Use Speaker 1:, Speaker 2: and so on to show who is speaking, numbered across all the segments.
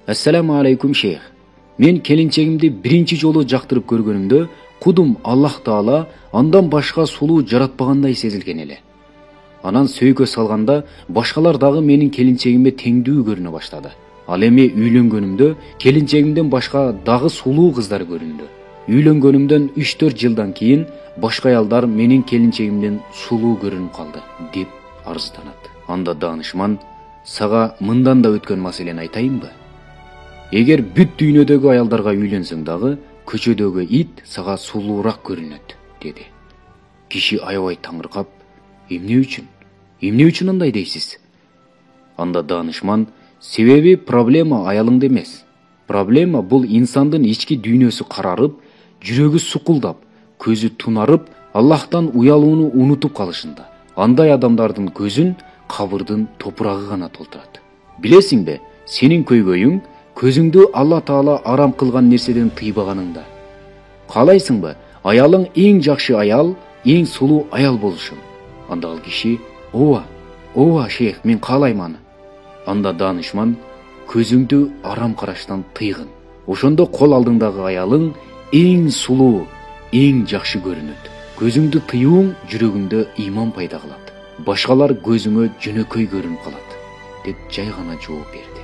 Speaker 1: Assalamu alaikum шейх. Мен келинчегимди биринчи жолу жактырып көргөнүмдө кудум Аллах Таала андан башка сулуу жаратпагандай сезилген эле. Анан сөйкө салганда башкалар дагы менин келинчегиме теңдүү көрүнө баштады. Ал эми үйлөнгөнүмдө келинчегимден башка дагы сулуу кыздар көрүндү. Үйлөнгөнүмдөн 3-4 жылдан кийин башка аялдар менин келинчегимден сулуу көрүнүп калды деп арызданат. Анда данышман сага мындан да өткөн маселени айтайынбы? Эгер бүт дүйнөдөгү аялдарга үйлөнсөң дагы көчөдөгү ит сага сулуураак көрүнөт, деди. Киши аябай таңыркап, эмне үчүн андай дейсиз? Анда данышман, себеби проблема аялыңда эмес. Проблема бул инсандын ички дүйнөсү карарып, жүрөгү сукулдап, көзү тунарып, Аллахтан уялууну унутуп калышында. Андай адамдардын көзүн кабырдын топурагы гана толтурат. Билесиңби, сенин көйгөйүң көзүңдү Алла Таала арам кылган нерседен тыйбаганыңда. Каалайсыңбы, аялың эң жакшы аял, эң сулуу аял болушун? Анда ал киши, ооба шейх, мен каалайм аны. Анда данышман, көзүңдү арам караштан тыйгын. Ошондо кол алдыңдагы аялың эң сулуу, эң жакшы көрүнөт. Көзүңдү тыюуң жүрөгүңдө иман пайда кылат. Башкалар көзүңө жөнөкөй көрүнүп калат, деп жай гана жооп берди.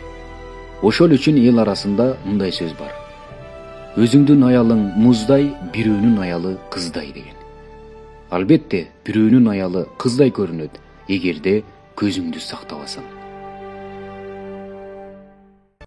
Speaker 1: Ошол үчүн эл арасында мындай сөз бар. Өзүңдүн аялың муздай, бирөөнүн аялы кыздай деген. Албетте, бирөөнүн аялы кыздай көрүнөт, эгерде көзүңдү сактабасаң.